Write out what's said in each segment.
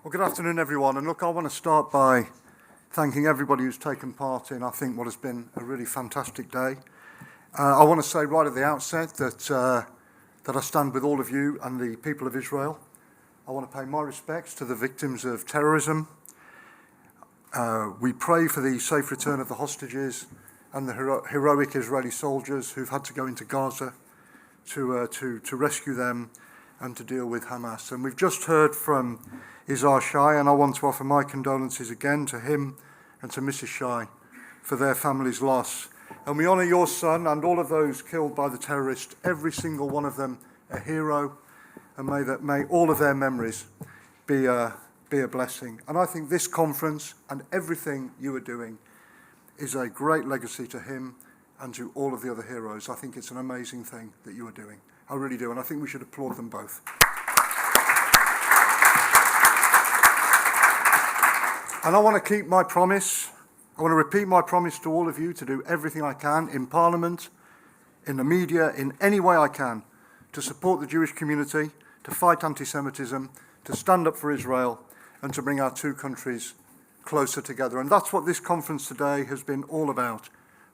Well, good afternoon, everyone. And look, I want to start by thanking everybody who's taken part in, I think, what has been a really fantastic day. I want to say right at the outset that I stand with all of you and the people of Israel. I want to pay my respects to the victims of terrorism. We pray for the safe return of the hostages and the heroic Israeli soldiers who've had to go into Gaza to rescue them and to deal with Hamas. And we've just heard from Izar Shai, and I want to offer my condolences again to him and to Mrs. Shai for their family's loss. And we honour your son and all of those killed by the terrorists, every single one of them a hero, and may all of their memories be a blessing. And I think this conference and everything you are doing is a great legacy to him and to all of the other heroes. I think it's an amazing thing that you are doing. I really do, and I think we should applaud them both. And I want to keep my promise. I want to repeat my promise to all of you to do everything I can in Parliament, in the media, in any way I can, to support the Jewish community, to fight anti-Semitism, to stand up for Israel, and to bring our two countries closer together. And that's what this conference today has been all about,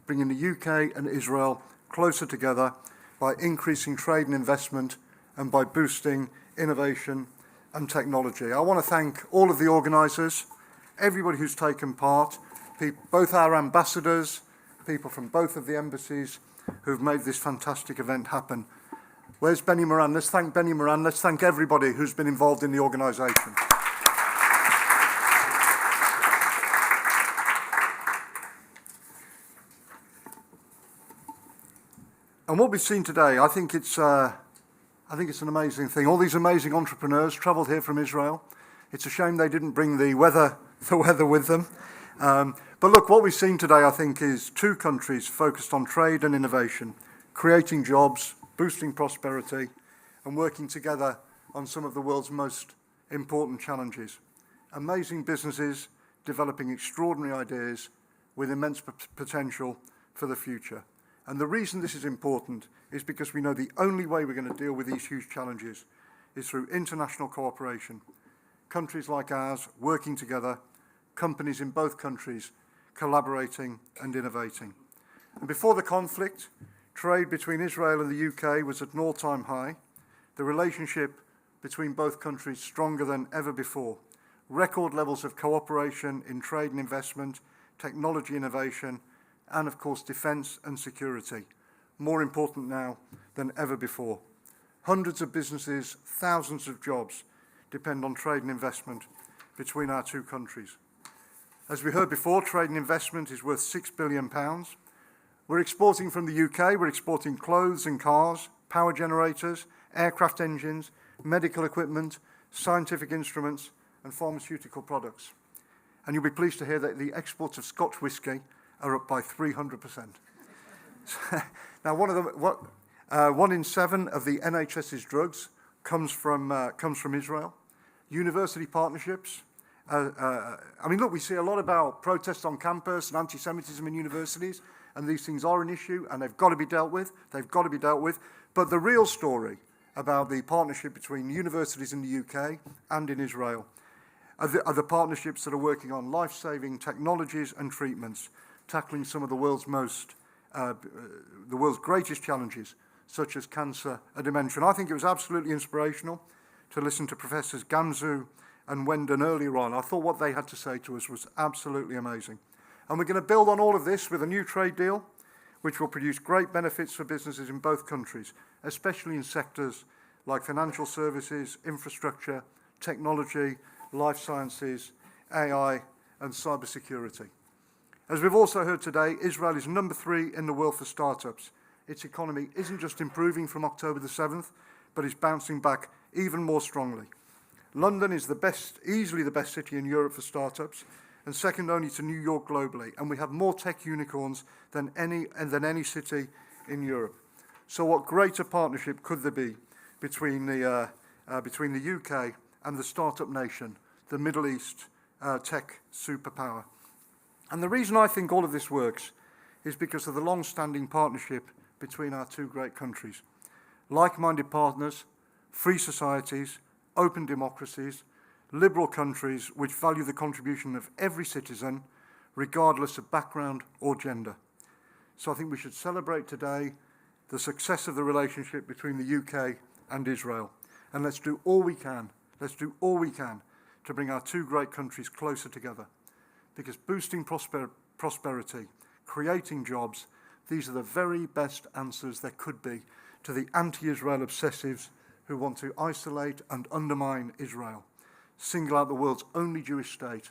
bringing the UK and Israel closer together by increasing trade and investment and by boosting innovation and technology. I want to thank all of the organisers, everybody who's taken part, both our ambassadors, people from both of the embassies who've made this fantastic event happen. Where's Benny Moran? Let's thank Benny Moran. Let's thank everybody who's been involved in the organisation. And what we've seen today, I think it's an amazing thing. All these amazing entrepreneurs travelled here from Israel. It's a shame they didn't bring the weather with them. But look, what we've seen today, I think, is two countries focused on trade and innovation, creating jobs, boosting prosperity, and working together on some of the world's most important challenges. Amazing businesses developing extraordinary ideas with immense potential for the future. And the reason this is important is because we know the only way we're going to deal with these huge challenges is through international cooperation. Countries like ours working together, companies in both countries collaborating and innovating. And before the conflict, trade between Israel and the UK was at an all-time high. The relationship between both countries stronger than ever before. Record levels of cooperation in trade and investment, technology innovation, and of course defence and security, more important now than ever before. Hundreds of businesses, thousands of jobs depend on trade and investment between our two countries. As we heard before, trade and investment is worth £6 billion. We're exporting from the UK, we're exporting clothes and cars, power generators, aircraft engines, medical equipment, scientific instruments, and pharmaceutical products. And you'll be pleased to hear that the exports of Scotch whisky are up by 300%. Now, one in 7 of the NHS's drugs comes from Israel. University partnerships. Look, we see a lot about protests on campus and anti-Semitism in universities, and these things are an issue, and they've got to be dealt with. But the real story about the partnership between universities in the UK and in Israel are the partnerships that are working on life-saving technologies and treatments, tackling some of the world's greatest challenges, such as cancer and dementia. And I think it was absolutely inspirational to listen to Professors Gamzu and Wendon earlier on. I thought what they had to say to us was absolutely amazing. And we're going to build on all of this with a new trade deal, which will produce great benefits for businesses in both countries, especially in sectors like financial services, infrastructure, technology, life sciences, AI, and cybersecurity. As we've also heard today, Israel is number 3 in the world for startups. Its economy isn't just improving from October the 7th, but is bouncing back even more strongly. London is easily the best city in Europe for startups, and second only to New York globally. And we have more tech unicorns than any city in Europe. So what greater partnership could there be between the UK and the startup nation, the Middle East tech superpower? And the reason I think all of this works is because of the long-standing partnership between our two great countries. Like-minded partners, free societies, open democracies, liberal countries which value the contribution of every citizen, regardless of background or gender. So I think we should celebrate today the success of the relationship between the UK and Israel. And let's do all we can to bring our two great countries closer together. Because boosting prosperity, creating jobs, these are the very best answers there could be to the anti-Israel obsessives who want to isolate and undermine Israel, single out the world's only Jewish state,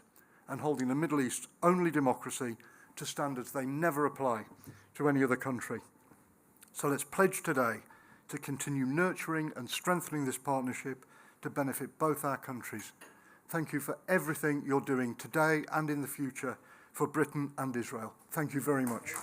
and holding the Middle East's only democracy to standards they never apply to any other country. So let's pledge today to continue nurturing and strengthening this partnership to benefit both our countries. Thank you for everything you're doing today and in the future for Britain and Israel. Thank you very much.